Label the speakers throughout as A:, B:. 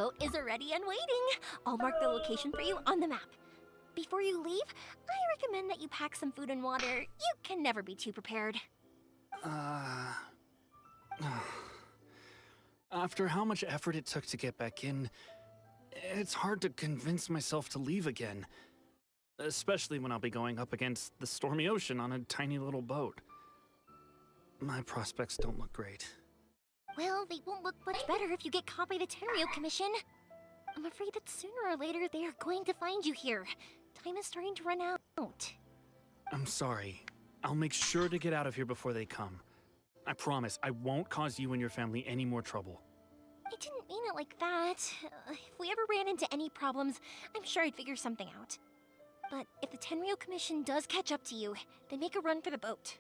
A: boat is ready and waiting. I'll mark the location for you on the map. Before you leave, I recommend that you pack some food and water. You can never be too prepared.
B: After how much effort it took to get back in, it's hard to convince myself to leave again. Especially when I'll be going up against the stormy ocean on a tiny little boat. My prospects don't look great.
A: Well, they won't look much better if you get caught by the Tenryou Commission. I'm afraid that sooner or later they are going to find you here. Time is starting to run out.
B: I'm sorry. I'll make sure to get out of here before they come. I promise I won't cause you and your family any more trouble.
A: I didn't mean it like that. If we ever ran into any problems, I'm sure I'd figure something out. But if the Tenryou Commission does catch up to you, then make a run for the boat.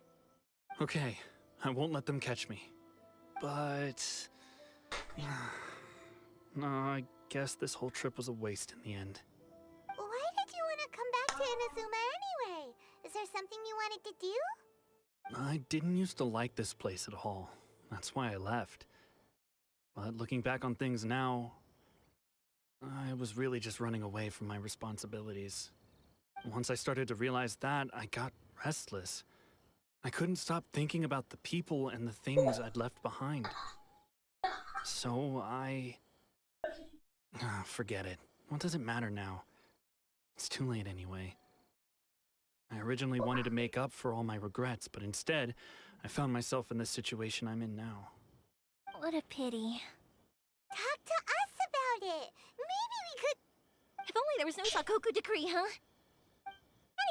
B: Okay, I won't let them catch me. But... no, I guess this whole trip was a waste in the end.
C: Why did you want to come back to Inazuma anyway? Is there something you wanted to do?
B: I didn't used to like this place at all. That's why I left. But looking back on things now, I was really just running away from my responsibilities. Once I started to realize that, I got restless. I couldn't stop thinking about the people and the things I'd left behind. So forget it. What does it matter now? It's too late anyway. I originally wanted to make up for all my regrets, but instead, I found myself in the situation I'm in now.
A: What a pity.
C: Talk to us about it. Maybe we could...
A: If only there was no Sakoku decree, huh?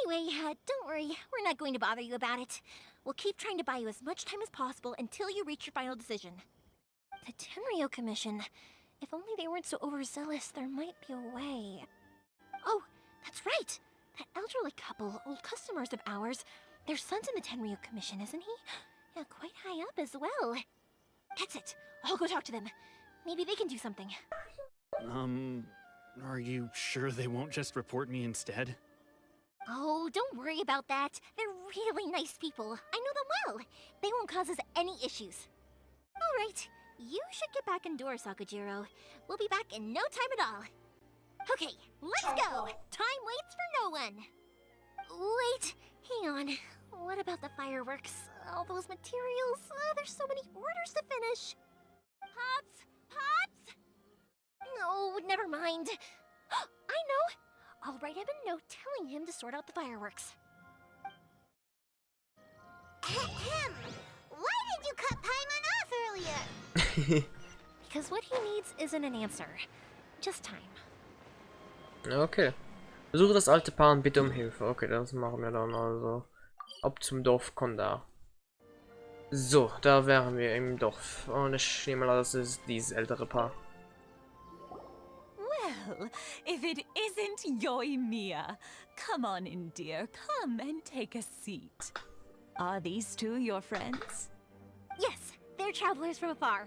A: Anyway, don't worry. We're not going to bother you about it. We'll keep trying to buy you as much time as possible until you reach your final decision. The Tenryou Commission. If only they weren't so overzealous, there might be a way. Oh, that's right! That elderly couple, old customers of ours, their son's in the Tenryou Commission, isn't he? Yeah, quite high up as well. That's it. I'll go talk to them. Maybe they can do something.
B: Are you sure they won't just report me instead?
A: Oh, don't worry about that. They're really nice people. I know them well. They won't cause us any issues. All right, you should get back indoors, Sakujiro. We'll be back in no time at all. Okay, let's go. Time waits for no one. Wait, hang on. What about the fireworks? All those materials? There's so many orders to finish. Pops! Pops! No, never mind. I know. I'll write him a note telling him to sort out the fireworks.
C: Ahem. Why did you cut Paimon off earlier?
A: Because what he needs isn't an answer. Just time.
D: Okay. Besuche das alte Paar und bitte um Hilfe. Okay, das machen wir dann also. Ab zum Dorf Konda. So, da wären wir im Dorf. Und ich nehme an, das ist dieses ältere Paar.
E: Well, if it isn't Yoimiya, come on in, dear. Come and take a seat. Are these two your friends?
A: Yes, they're travelers from afar.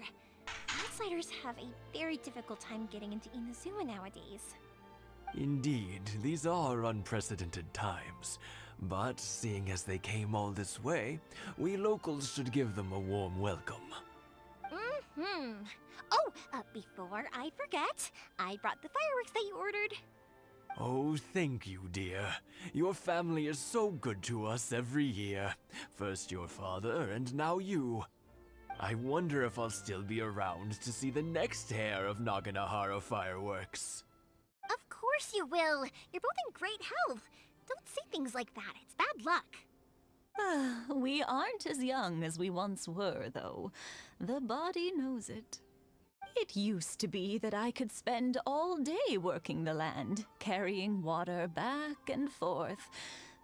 A: Outsiders have a very difficult time getting into Inazuma nowadays.
F: Indeed, these are unprecedented times. But seeing as they came all this way, we locals should give them a warm welcome.
A: Oh, before I forget, I brought the fireworks that you ordered.
F: Oh, thank you, dear. Your family is so good to us every year. First your father, and now you. I wonder if I'll still be around to see the next hair of Naganahara fireworks.
A: Of course you will. You're both in great health. Don't say things like that. It's bad luck.
E: We aren't as young as we once were, though. The body knows it. It used to be that I could spend all day working the land, carrying water back and forth.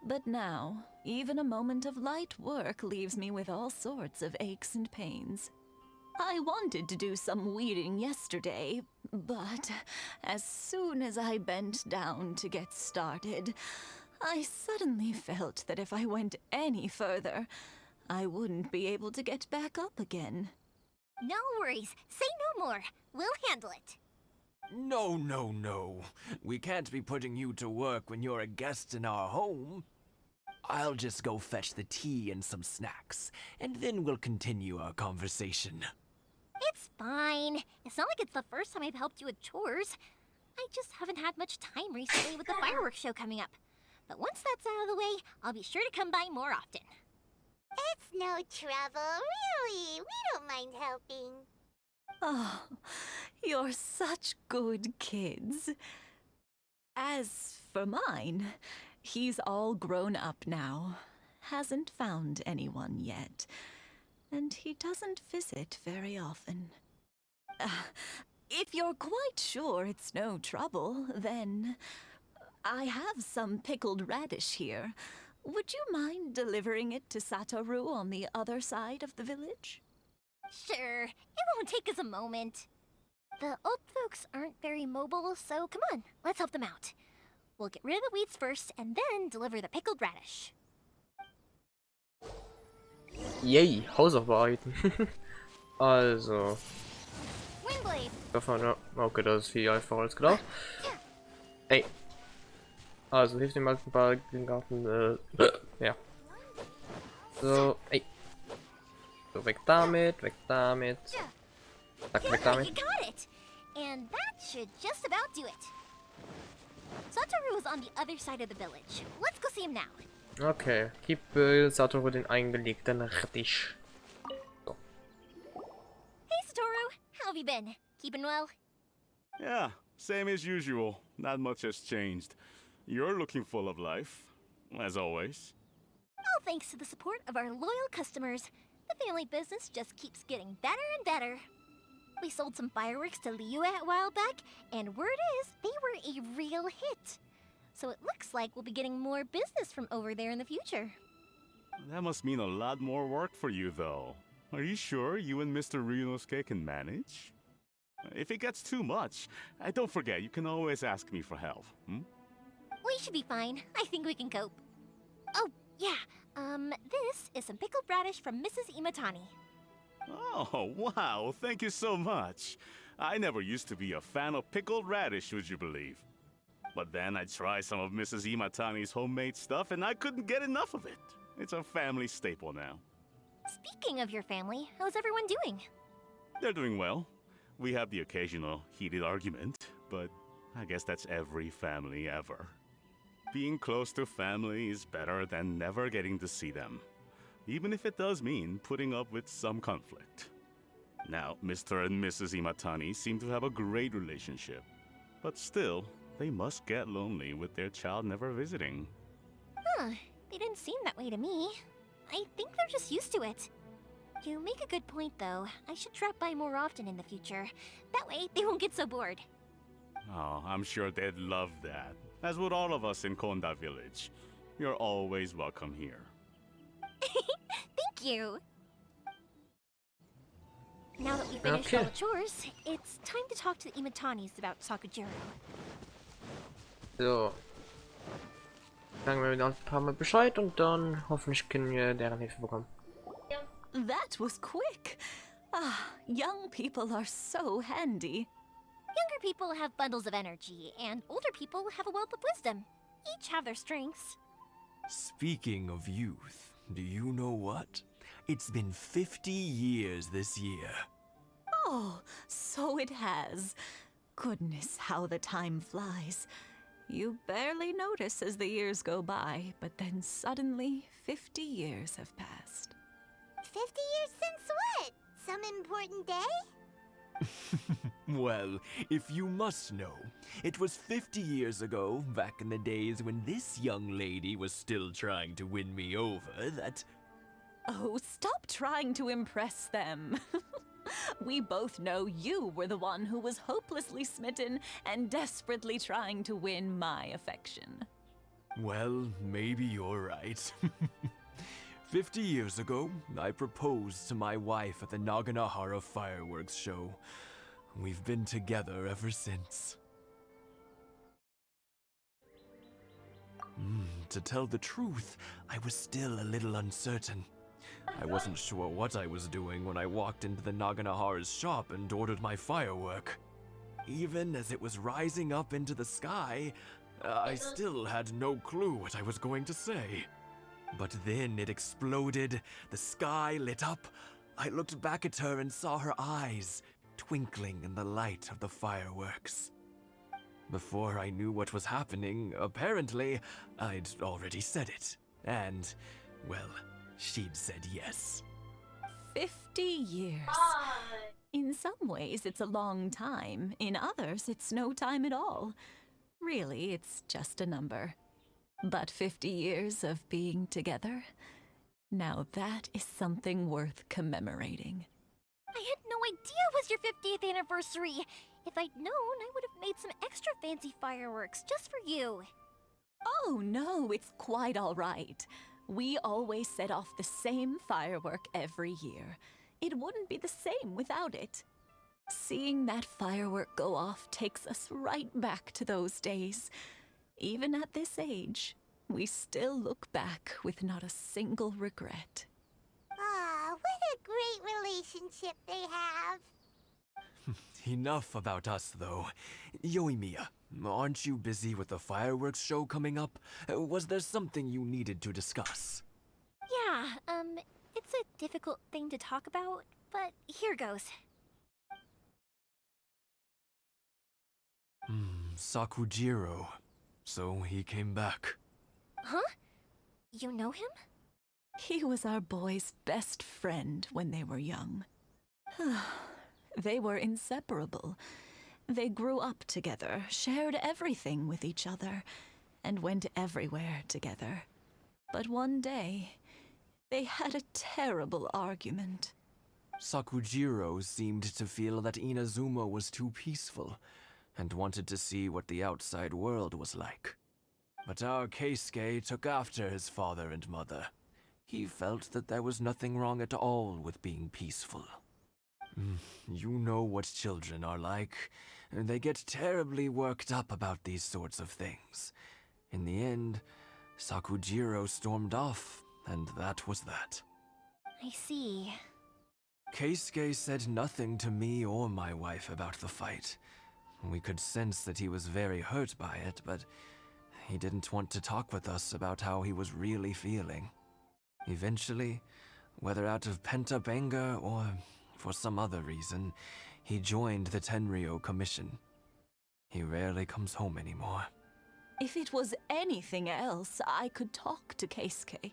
E: But now, even a moment of light work leaves me with all sorts of aches and pains. I wanted to do some weeding yesterday, but as soon as I bent down to get started, I suddenly felt that if I went any further, I wouldn't be able to get back up again.
A: No worries. Say no more. We'll handle it.
F: No, no, no. We can't be putting you to work when you're a guest in our home. I'll just go fetch the tea and some snacks, and then we'll continue our conversation.
A: It's fine. It's not like it's the first time I've helped you with chores. I just haven't had much time recently with the fireworks show coming up. But once that's out of the way, I'll be sure to come by more often.
C: It's no trouble, really. We don't mind helping.
E: Oh, you're such good kids. As for mine, he's all grown up now. Hasn't found anyone yet. And he doesn't visit very often. If you're quite sure it's no trouble, then I have some pickled radish here. Would you mind delivering it to Satoru on the other side of the village?
A: Sure, it won't take us a moment. The old folks aren't very mobile, so come on, let's help them out. We'll get rid of the weeds first and then deliver the pickled radish.
D: Yay, Hausarbeiten. Also.
A: Windblade!
D: Davon, ja. Okay, das ist viel einfacher als gedacht. Ey. Also, hilft dem alten Garten, ja. So, ey. So, weg damit, weg damit. Zack, weg
A: You
D: damit.
A: got it! And that should just about do it. Satoru is on the other side of the village. Let's go see him now.
D: Okay, gib Satoru den eingelegten Radish. So.
A: Hey, Satoru. How have you been? Keeping well?
G: Yeah, same as usual. Not much has changed. You're looking full of life, as always.
A: All thanks to the support of our loyal customers, the family business just keeps getting better and better. We sold some fireworks to Liu a while back, and word is they were a real hit. So it looks like we'll be getting more business from over there in the future.
G: That must mean a lot more work for you, though. Are you sure you and Mr. Ryunosuke can manage? If it gets too much, don't forget, you can always ask me for help, hmm?
A: We should be fine. I think we can cope. Oh, yeah. This is some pickled radish from Mrs. Imatani.
G: Oh, wow, thank you so much. I never used to be a fan of pickled radish, would you believe? But then I tried some of Mrs. Imatani's homemade stuff and I couldn't get enough of it. It's a family staple now.
A: Speaking of your family, how's everyone doing?
G: They're doing well. We have the occasional heated argument, but I guess that's every family ever. Being close to family is better than never getting to see them, even if it does mean putting up with some conflict. Now, Mr. and Mrs. Imatani seem to have a great relationship, but still, they must get lonely with their child never visiting.
A: Huh, they didn't seem that way to me. I think they're just used to it. You make a good point, though. I should drop by more often in the future. That way, they won't get so bored.
G: Oh, I'm sure they'd love that, as would all of us in Konda Village. You're always welcome here.
A: Thank you! Now that we've finished all the chores, it's time to talk to the Imatanis about Sakujiro.
D: So. Sagen wir wieder ein paar Mal Bescheid und dann hoffentlich können wir deren Hilfe bekommen.
E: That was quick. Ah, young people are so handy.
A: Younger people have bundles of energy, and older people have a wealth of wisdom. Each have their strengths.
F: Speaking of youth, do you know what? It's been 50 years this year.
E: Oh, so it has. Goodness, how the time flies. You barely notice as the years go by, but then suddenly 50 years have passed.
C: 50 years since what? Some important day?
F: Well, if you must know, it was 50 years ago, back in the days when this young lady was still trying to win me over, that...
E: Oh, stop trying to impress them. We both know you were the one who was hopelessly smitten and desperately trying to win my affection.
F: Well, maybe you're right. 50 years ago, I proposed to my wife at the Naganahara fireworks show. We've been together ever since. To tell the truth, I was still a little uncertain. I wasn't sure what I was doing when I walked into the Naganahara's shop and ordered my firework. Even as it was rising up into the sky, I still had no clue what I was going to say. But then it exploded, the sky lit up. I looked back at her and saw her eyes, twinkling in the light of the fireworks. Before I knew what was happening, apparently, I'd already said it. And, well, she'd said yes.
E: 50 years. In some ways, it's a long time. In others, it's no time at all. Really, it's just a number. But 50 years of being together? Now that is something worth commemorating.
A: I had no idea it was your 50th anniversary. If I'd known, I would have made some extra fancy fireworks just for you.
E: Oh no, it's quite all right. We always set off the same firework every year. It wouldn't be the same without it. Seeing that firework go off takes us right back to those days. Even at this age, we still look back with not a single regret.
C: Aw, what a great relationship they have.
F: Enough about us, though. Yoimiya, aren't you busy with the fireworks show coming up? Was there something you needed to discuss?
A: Yeah, it's a difficult thing to talk about, but here goes.
F: Sakujiro. So he came back.
A: Huh? You know him?
E: He was our boys' best friend when they were young. They were inseparable. They grew up together, shared everything with each other, and went everywhere together. But one day, they had a terrible argument.
F: Sakujiro seemed to feel that Inazuma was too peaceful, and wanted to see what the outside world was like. But our Keisuke took after his father and mother. He felt that there was nothing wrong at all with being peaceful. You know what children are like. They get terribly worked up about these sorts of things. In the end, Sakujiro stormed off, and that was that.
A: I see.
F: Keisuke said nothing to me or my wife about the fight. We could sense that he was very hurt by it, but he didn't want to talk with us about how he was really feeling. Eventually, whether out of pent-up anger or for some other reason, he joined the Tenryou Commission. He rarely comes home anymore.
E: If it was anything else, I could talk to Keisuke,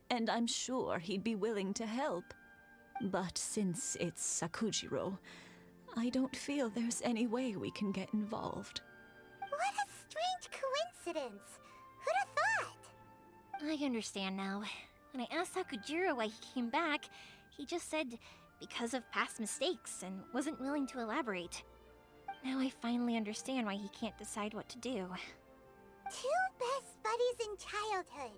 E: and I'm sure he'd be willing to help. But since it's Sakujiro, I don't feel there's any way we can get involved.
C: What a strange coincidence. Who'd have thought?
A: I understand now. When I asked Sakujiro why he came back, he just said because of past mistakes and wasn't willing to elaborate. Now I finally understand why he can't decide what to do.
C: Two best buddies in childhood.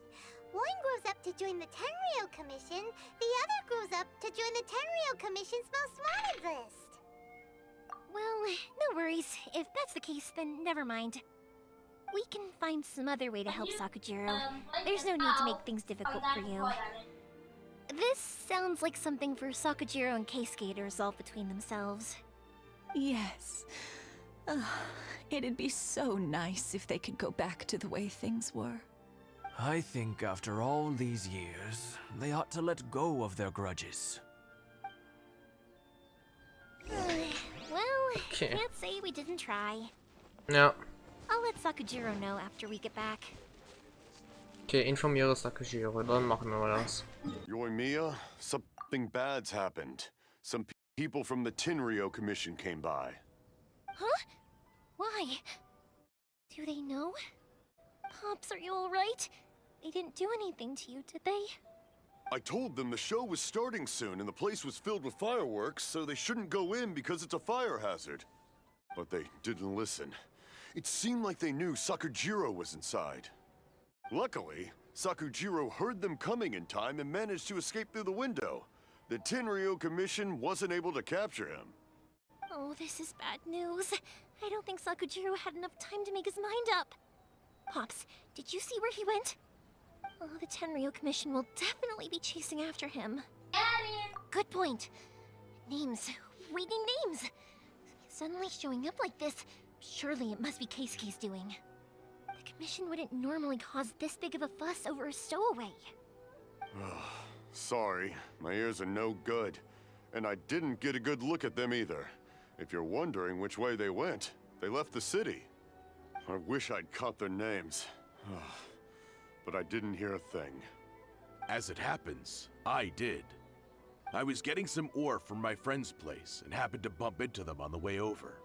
C: One grows up to join the Tenryou Commission, the other grows up to join the Tenryou Commission's most wanted list.
A: Well, no worries. If that's the case, then never mind. We can find some other way to help Sakujiro. There's no need to make things difficult for you. This sounds like something for Sakujiro and Keisuke to resolve between themselves.
E: Yes. It'd be so nice if they could go back to the way things were.
F: I think after all these years, they ought to let go of their grudges.
A: Well,
D: Okay.
A: can't say we didn't try.
D: Ja.
A: I'll let Sakujiro know after we get back.
D: Okay, informiere Sakujiro, dann machen wir mal das.
H: Yoimiya, something bad's happened. Some people from the Tenryou Commission came by.
A: Huh? Why? Do they know? Pops, are you alright? They didn't do anything to you, did they?
H: I told them the show was starting soon and the place was filled with fireworks, so they shouldn't go in because it's a fire hazard. But they didn't listen. It seemed like they knew Sakujiro was inside. Luckily, Sakujiro heard them coming in time and managed to escape through the window. The Tenryou Commission wasn't able to capture him.
A: Oh, this is bad news. I don't think Sakujiro had enough time to make his mind up. Pops, did you see where he went? Oh, the Tenryou Commission will definitely be chasing after him. Good point. Names. We need names. Suddenly showing up like this, surely it must be Keisuke's doing. The Commission wouldn't normally cause this big of a fuss over a stowaway.
H: Sorry, my ears are no good. And I didn't get a good look at them either. If you're wondering which way they went, they left the city. I wish I'd caught their names. But I didn't hear a thing.
I: As it happens, I did. I was getting some ore from my friend's place and happened to bump into them on the way over.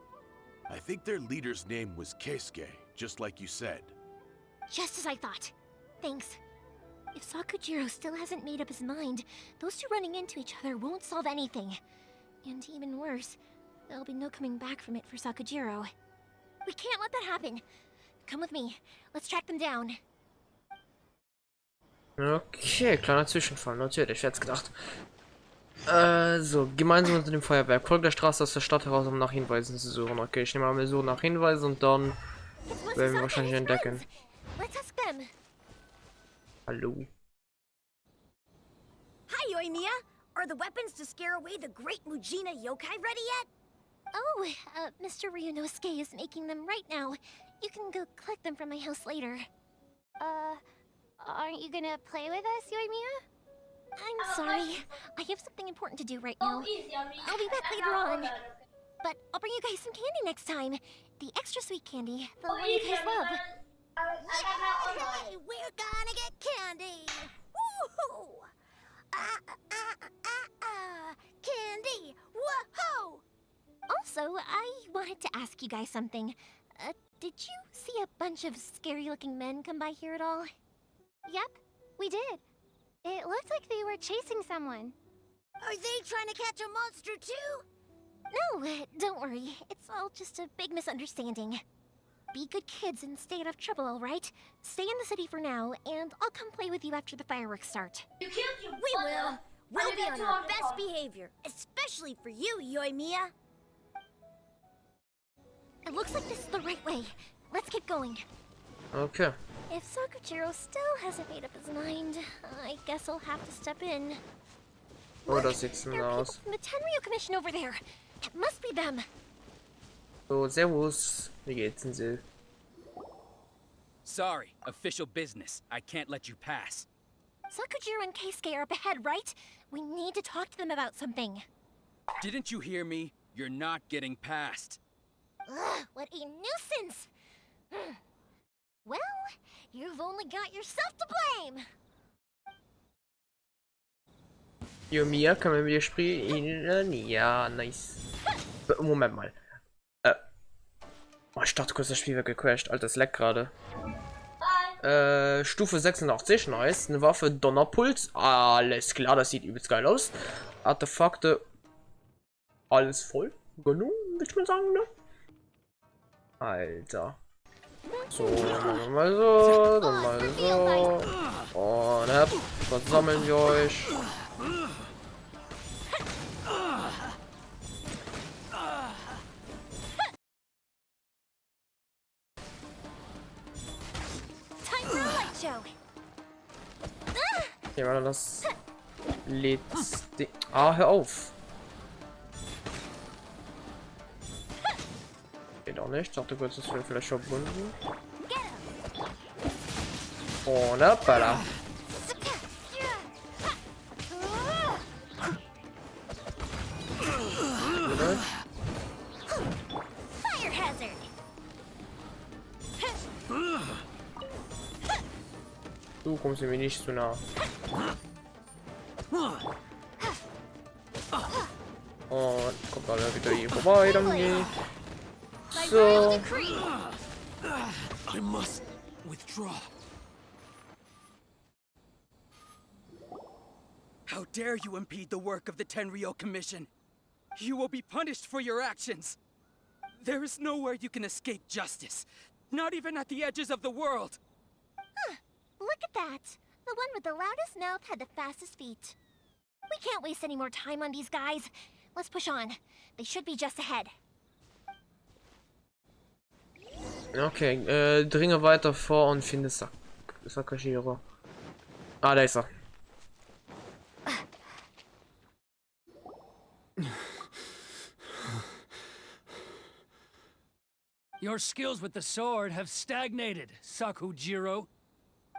I: I think their leader's name was Keisuke, just like you said.
A: Just as I thought. Thanks. If Sakujiro still hasn't made up his mind, those two running into each other won't solve anything. And even worse, there'll be no coming back from it for Sakujiro. We can't let that happen. Come with me. Let's track them down.
D: Okay, kleiner Zwischenfall, natürlich, ich hätte es gedacht. So, gemeinsam unter dem Feuerwerk. Folgt der Straße aus der Stadt heraus, um nach Hinweisen zu suchen. Okay, ich nehme mal, wir suchen nach Hinweisen und dann werden wir wahrscheinlich entdecken.
A: Let's ask them.
D: Hallo.
J: Hi, Yoimiya! Are the weapons to scare away the great Mujina yokai ready yet?
A: Oh, Mr. Ryunosuke is making them right now. You can go collect them from my house later.
C: Aren't you gonna play with us, Yoimiya?
A: I'm sorry. I have something important to do right now. I'll be back later on. But I'll bring you guys some candy next time. The extra sweet candy, the one you guys love.
J: Hey, we're gonna get candy! Woohoo! Candy! Woohoo!
A: Also, I wanted to ask you guys something. Did you see a bunch of scary-looking men come by here at all?
C: Yep, we did. It looked like they were chasing someone.
J: Are they trying to catch a monster too?
A: No, don't worry. It's all just a big misunderstanding. Be good kids and stay out of trouble, alright? Stay in the city for now, and I'll come play with you after the fireworks start.
J: We will. We'll be on our best behavior, especially for you, Yoimiya.
A: It looks like this is the right way. Let's get going.
D: Okay.
A: If Sakujiro still hasn't made up his mind, I guess I'll have to step in.
D: Oh, das sieht so
A: There are people
D: aus.
A: from the Tenryo Commission over there. It must be them.
D: So, servus. Wie geht's denn so?
K: Sorry, official business. I can't let you pass.
A: Sakujiro and Keisuke are up ahead, right? We need to talk to them about something.
K: Didn't you hear me? You're not getting past.
A: Ugh, what a nuisance! Well, you've only got yourself to blame!
D: Yoimiya, kann man mit dir spielen? Ja, nice. Moment mal. Oh, ich dachte kurz, das Spiel wäre gecrashed. Alter, das leckt gerade. Stufe 86, nice. Eine Waffe, Donnerpuls. Alles klar, das sieht übelst geil aus. Artefakte. Alles voll. Genug, würde ich mal sagen, ne? Alter. So, machen wir mal so, dann mal so. Und hopp, versammeln wir euch. Hier war das letzte. Ah, hör auf. Geht auch nicht. Ich dachte kurz, das wäre vielleicht verbunden. Und hoppala.
A: Fire hazard!
D: Du kommst mir nicht zu nah. Und kommt alle wieder hier vorbei, danke. So.
K: I must withdraw. How dare you impede the work of the Tenryo Commission? You will be punished for your actions. There is nowhere you can escape justice, not even at the edges of the world.
A: Look at that! The one with the loudest mouth had the fastest feet. We can't waste any more time on these guys. Let's push on. They should be just ahead.
D: Okay, dringe weiter vor und finde Sakujiro. Ah, da ist er.
L: Your skills with the sword have stagnated, Sakujiro.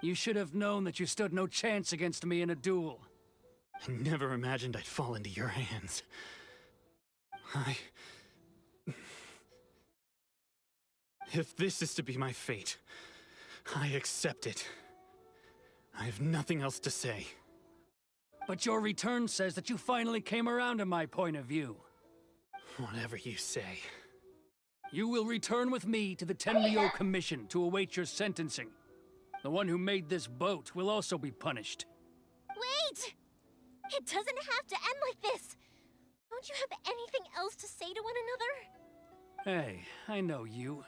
L: You should have known that you stood no chance against me in a duel.
B: I never imagined I'd fall into your hands. If this is to be my fate, I accept it. I have nothing else to say.
L: But your return says that you finally came around to my point of view.
B: Whatever you say.
L: You will return with me to the Tenryou Commission to await your sentencing. The one who made this boat will also be punished.
A: Wait! It doesn't have to end like this! Don't you have anything else to say to one another?
L: Hey, I know you.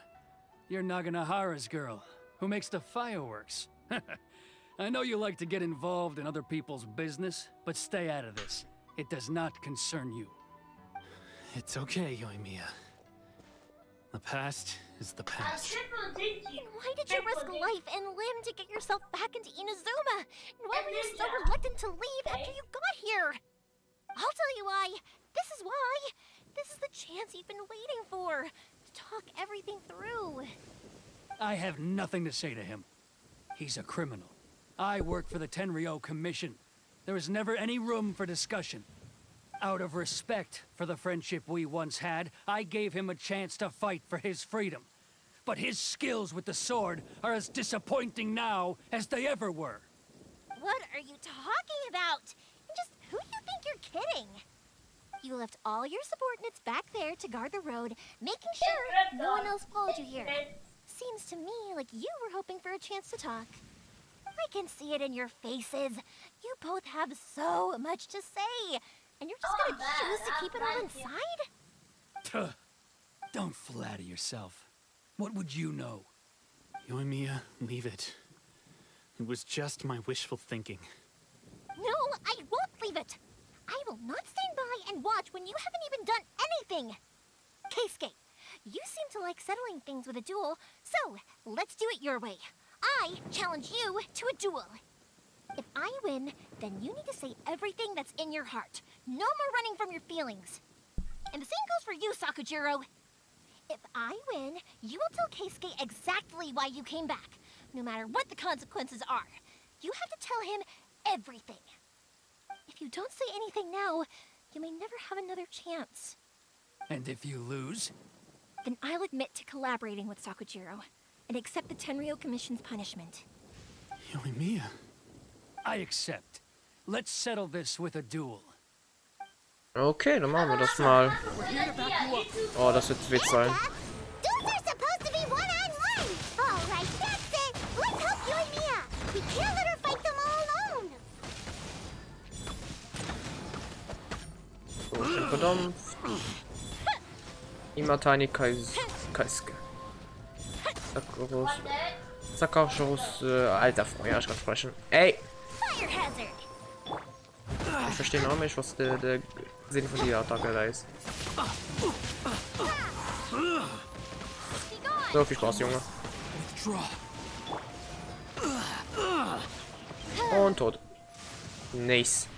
L: You're Naganahara's girl, who makes the fireworks. I know you like to get involved in other people's business, but stay out of this. It does not concern you.
B: It's okay, Yoimiya. The past is the past.
A: And why did you risk life and limb to get yourself back into Inazuma? And why were you so reluctant to leave after you got here? I'll tell you why. This is why. This is the chance you've been waiting for. To talk everything through.
L: I have nothing to say to him. He's a criminal. I work for the Tenryou Commission. There is never any room for discussion. Out of respect for the friendship we once had, I gave him a chance to fight for his freedom. But his skills with the sword are as disappointing now as they ever were.
A: What are you talking about? And just who do you think you're kidding? You left all your subordinates back there to guard the road, making sure no one else followed you here. Seems to me like you were hoping for a chance to talk. I can see it in your faces. You both have so much to say. And you're just gonna choose to keep it all inside?
L: Don't flatter yourself. What would you know?
B: Yoimiya, leave it. It was just my wishful thinking.
A: No, I won't leave it. I will not stand by and watch when you haven't even done anything. Keisuke, you seem to like settling things with a duel, so let's do it your way. I challenge you to a duel. If I win, then you need to say everything that's in your heart. No more running from your feelings. And the same goes for you, Sakujiro. If I win, you will tell Keisuke exactly why you came back, no matter what the consequences are. You have to tell him everything. If you don't say anything now, you may never have another chance.
L: And if you lose?
A: Then I'll admit to collaborating with Sakujiro and accept the Tenryou Commission's punishment.
B: Yoimiya.
L: I accept. Let's settle this with a duel.
D: Okay, dann machen wir das mal. Oh, das wird Witz sein.
C: Duels are supposed to be one-on-one! Alright, that's it! Let's help you and Mia! We can't let her fight them all alone!
D: So, schön verdampft. Imatani Keisuke. Sakurus, alter Freund, ja, ich kann sprechen. Ey!
A: Fire hazard!
D: Ich verstehe noch nicht, was der Sinn von der Attacke da ist. So, viel Spaß, Junge. Und tot. Nice.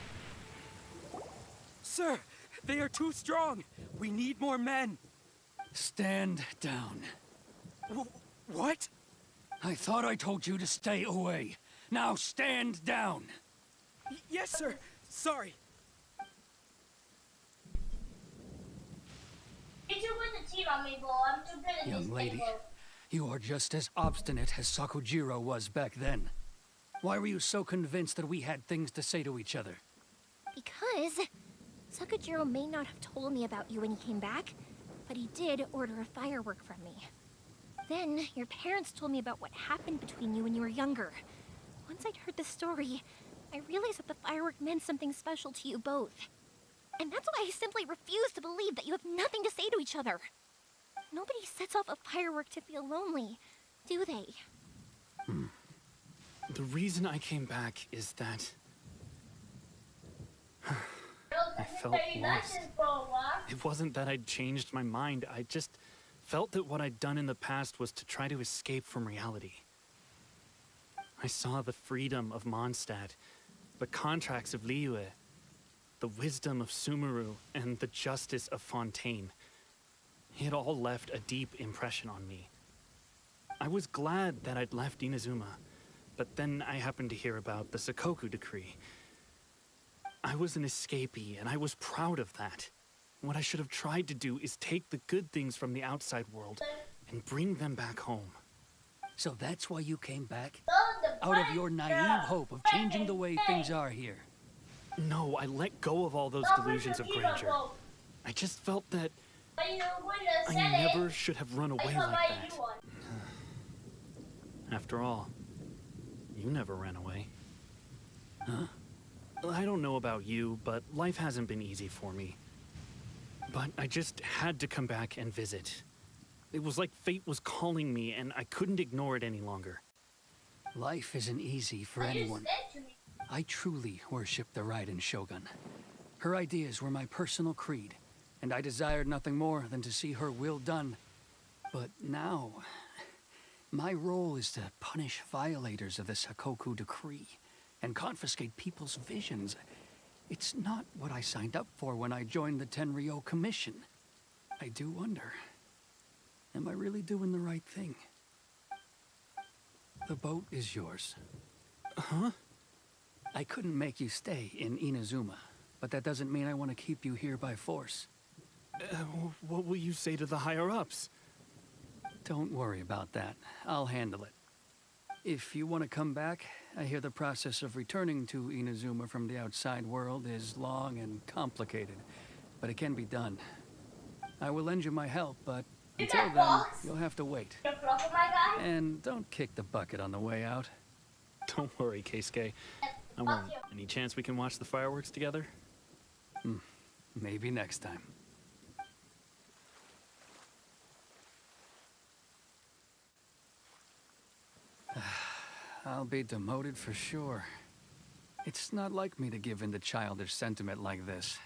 K: Sir, they are too strong. We need more men.
L: Stand down.
K: What?
L: I thought I told you to stay away. Now stand down.
K: Yes, sir. Sorry.
L: Young lady, you are just as obstinate as Sakujiro was back then. Why were you so convinced that we had things to say to each other?
A: Because Sakujiro may not have told me about you when he came back, but he did order a firework from me. Then your parents told me about what happened between you when you were younger. Once I'd heard the story, I realized that the firework meant something special to you both. And that's why I simply refuse to believe that you have nothing to say to each other. Nobody sets off a firework to feel lonely, do they?
B: The reason I came back is that I felt lost. It wasn't that I'd changed my mind. I just felt that what I'd done in the past was to try to escape from reality. I saw the freedom of Mondstadt, the contracts of Liyue, the wisdom of Sumeru, and the justice of Fontaine. It all left a deep impression on me. I was glad that I'd left Inazuma, but then I happened to hear about the Sakoku decree. I was an escapee, and I was proud of that. What I should have tried to do is take the good things from the outside world and bring them back home.
L: So that's why you came back? Out of your naive hope of changing the way things are here?
B: No, I let go of all those delusions of grandeur. I just felt that I never should have run away like that. After all, you never ran away.
L: Huh?
B: I don't know about you, but life hasn't been easy for me. But I just had to come back and visit. It was like fate was calling me, and I couldn't ignore it any longer.
L: Life isn't easy for anyone. I truly worship the Ryzen Shogun. Her ideas were my personal creed, and I desired nothing more than to see her will done. But now, my role is to punish violators of the Sakoku decree and confiscate people's visions. It's not what I signed up for when I joined the Tenryou Commission. I do wonder, am I really doing the right thing? The boat is yours.
B: Huh?
L: I couldn't make you stay in Inazuma, but that doesn't mean I want to keep you here by force.
B: What will you say to the higher-ups?
L: Don't worry about that. I'll handle it. If you want to come back, I hear the process of returning to Inazuma from the outside world is long and complicated, but it can be done. I will lend you my help, but until then, you'll have to wait. And don't kick the bucket on the way out.
B: Don't worry, Keisuke. I won't. Any chance we can watch the fireworks together?
L: Maybe next time. I'll be demoted for sure. It's not like me to give in to childish sentiment like this.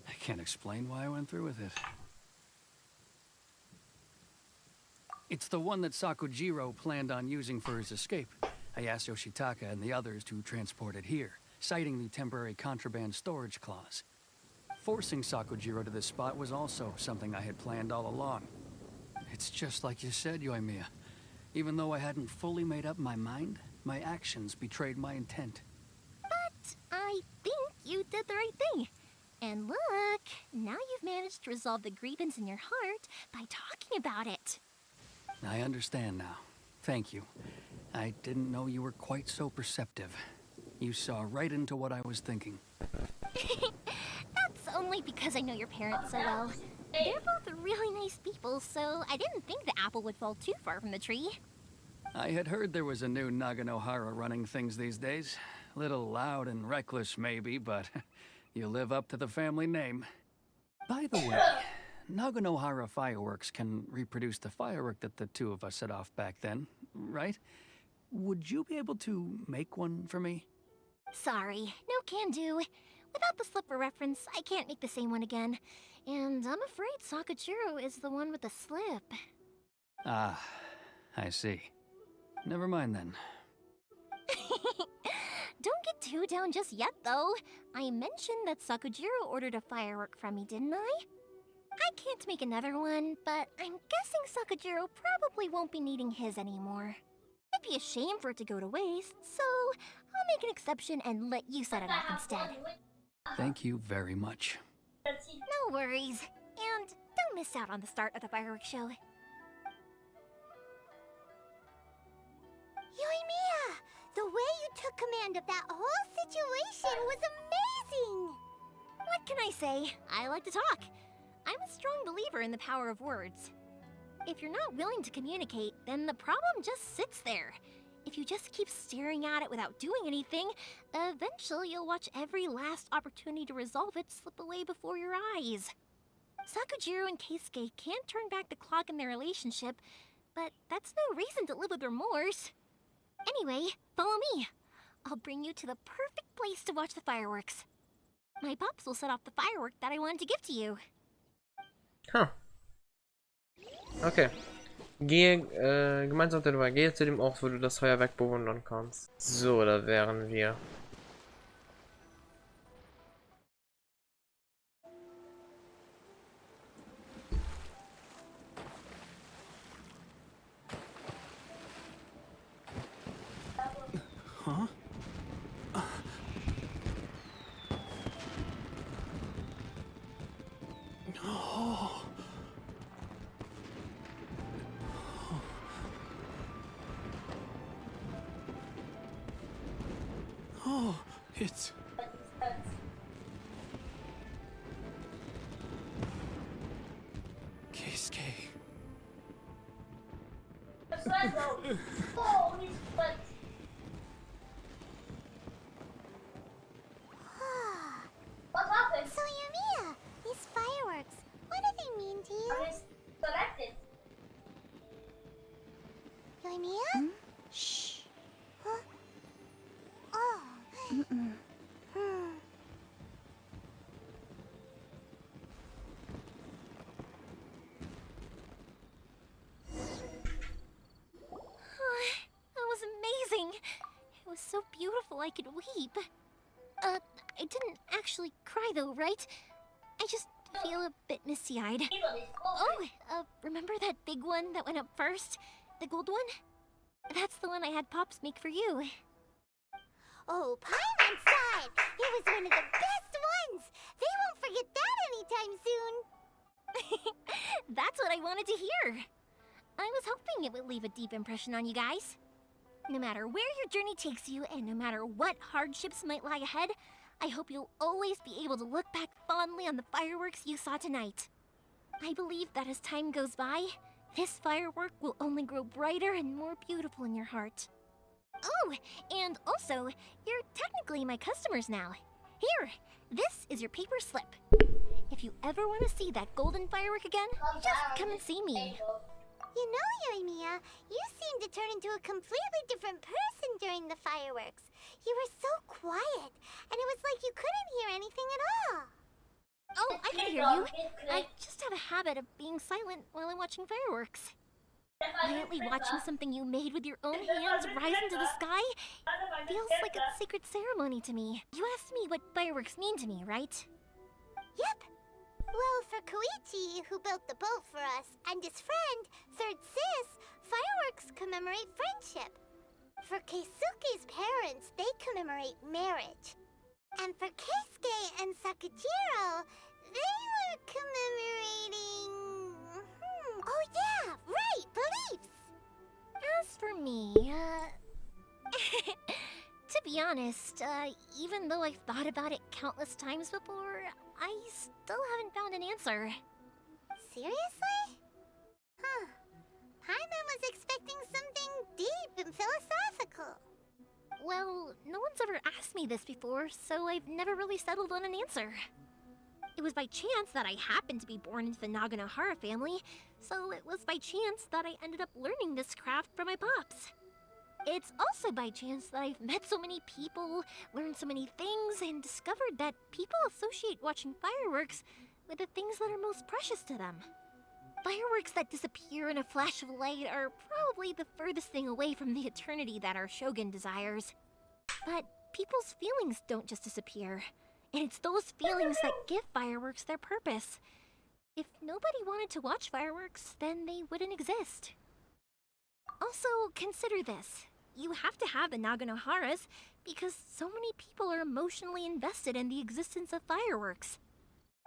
L: I can't explain why I went through with it. It's the one that Sakujiro planned on using for his escape. I asked Yoshitaka and the others to transport it here, citing the temporary contraband storage clause. Forcing Sakujiro to this spot was also something I had planned all along. It's just like you said, Yoimiya. Even though I hadn't fully made up my mind, my actions betrayed my intent.
A: But I think you did the right thing. And look, now you've managed to resolve the grievance in your heart by talking about it.
L: I understand now. Thank you. I didn't know you were quite so perceptive. You saw right into what I was thinking.
A: That's only because I know your parents so well. They're both really nice people, so I didn't think the apple would fall too far from the tree.
L: I had heard there was a new Naganohara running things these days. Little loud and reckless, maybe, but you live up to the family name. By the way, Naganohara fireworks can reproduce the firework that the two of us set off back then, right? Would you be able to make one for me?
A: Sorry, no can do. Without the slipper reference, I can't make the same one again. And I'm afraid Sakujiro is the one with the slip.
L: Ah, I see. Never mind then.
A: Don't get too down just yet, though. I mentioned that Sakujiro ordered a firework from me, didn't I? I can't make another one, but I'm guessing Sakujiro probably won't be needing his anymore. It'd be a shame for it to go to waste, so I'll make an exception and let you set it off instead.
L: Thank you very much.
A: No worries. And don't miss out on the start of the fireworks show.
C: Yoimiya, the way you took command of that whole situation was amazing!
A: What can I say? I like to talk. I'm a strong believer in the power of words. If you're not willing to communicate, then the problem just sits there. If you just keep staring at it without doing anything, eventually you'll watch every last opportunity to resolve it slip away before your eyes. Sakujiro and Keisuke can't turn back the clock in their relationship, but that's no reason to live with remorse. Anyway, follow me. I'll bring you to the perfect place to watch the fireworks. My pops will set off the firework that I wanted to give to you.
D: Huh. Okay. Gemeinsam darüber. Gehe zu dem Ort, wo du das Feuerwerk bewundern kannst. So, da wären wir.
B: Huh? It's... Keisuke.
C: So Yumiya, these fireworks, what do they mean to you? Yumiya? Shh. Huh? Oh.
A: That was amazing. It was so beautiful I could weep. I didn't actually cry though, right? I just feel a bit misty-eyed. Oh, remember that big one that went up first? The gold one? That's the one I had Pops make for you.
C: Oh, Paimon side! It was one of the best ones! They won't forget that anytime soon!
A: That's what I wanted to hear. I was hoping it would leave a deep impression on you guys. No matter where your journey takes you, and no matter what hardships might lie ahead, I hope you'll always be able to look back fondly on the fireworks you saw tonight. I believe that as time goes by, this firework will only grow brighter and more beautiful in your heart. Oh, and also, you're technically my customers now. Here, this is your paper slip. If you ever want to see that golden firework again, just come and see me.
C: You know, Yumiya, you seemed to turn into a completely different person during the fireworks. You were so quiet, and it was like you couldn't hear anything at all.
A: Oh, I can hear you. I just have a habit of being silent while I'm watching fireworks. Quietly watching something you made with your own hands rise into the sky feels like a sacred ceremony to me. You asked me what fireworks mean to me, right?
C: Yep. Well, for Koichi, who built the boat for us, and his friend, Third Sis, fireworks commemorate friendship. For Keisuke's parents, they commemorate marriage. And for Keisuke and Sakajiro, they were commemorating... Oh yeah, right, beliefs!
A: As for me, to be honest, even though I've thought about it countless times before, I still haven't found an answer.
C: Seriously? Huh. Paimon was expecting something deep and philosophical.
A: Well, no one's ever asked me this before, so I've never really settled on an answer. It was by chance that I happened to be born into the Naganohara family, so it was by chance that I ended up learning this craft from my pops. It's also by chance that I've met so many people, learned so many things, and discovered that people associate watching fireworks with the things that are most precious to them. Fireworks that disappear in a flash of light are probably the furthest thing away from the eternity that our shogun desires. But people's feelings don't just disappear, and it's those feelings that give fireworks their purpose. If nobody wanted to watch fireworks, then they wouldn't exist. Also, consider this. You have to have the Naganoharas because so many people are emotionally invested in the existence of fireworks.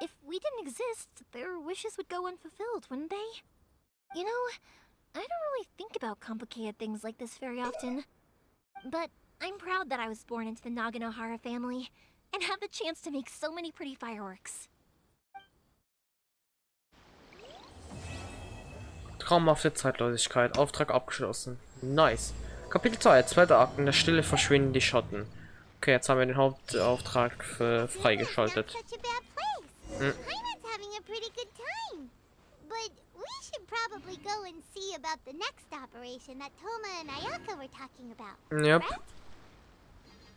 A: If we didn't exist, their wishes would go unfulfilled, wouldn't they? You know, I don't really think about complicated things like this very often. But I'm proud that I was born into the Naganohara family and have the chance to make so many pretty fireworks.
D: Traumhafte Zeitlosigkeit. Auftrag abgeschlossen. Nice. Kapitel 2. Zweiter Akt. In der Stille verschwinden die Schatten. Okay, jetzt haben wir den Hauptauftrag freigeschaltet.
C: Paimon's having a pretty good time. But we should probably go and see about the next operation that Toma and Ayaka were talking about.
D: Yep.
C: Right?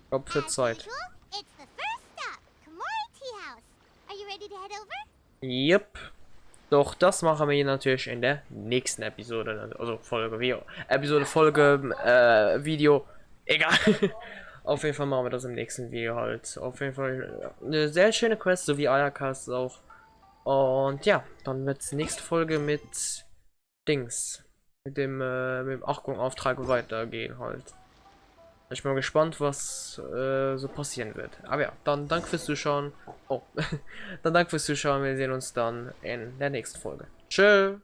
D: Kopf für Zeit.
C: Usual, it's the first stop, Komori Tea House. Are you ready to head over?
D: Yep. Doch das machen wir natürlich in der nächsten Episode. Also Folge, Video. Egal. Auf jeden Fall machen wir das im nächsten Video halt. Auf jeden Fall eine sehr schöne Quest, so wie Ayakas auch. Und ja, dann wird es nächste Folge mit Dings. Mit dem Achtung-Auftrag weitergehen halt. Ich bin mal gespannt, was so passieren wird. Aber ja, dann danke fürs Zuschauen. Oh, dann danke fürs Zuschauen. Wir sehen uns dann in der nächsten Folge. Tschö.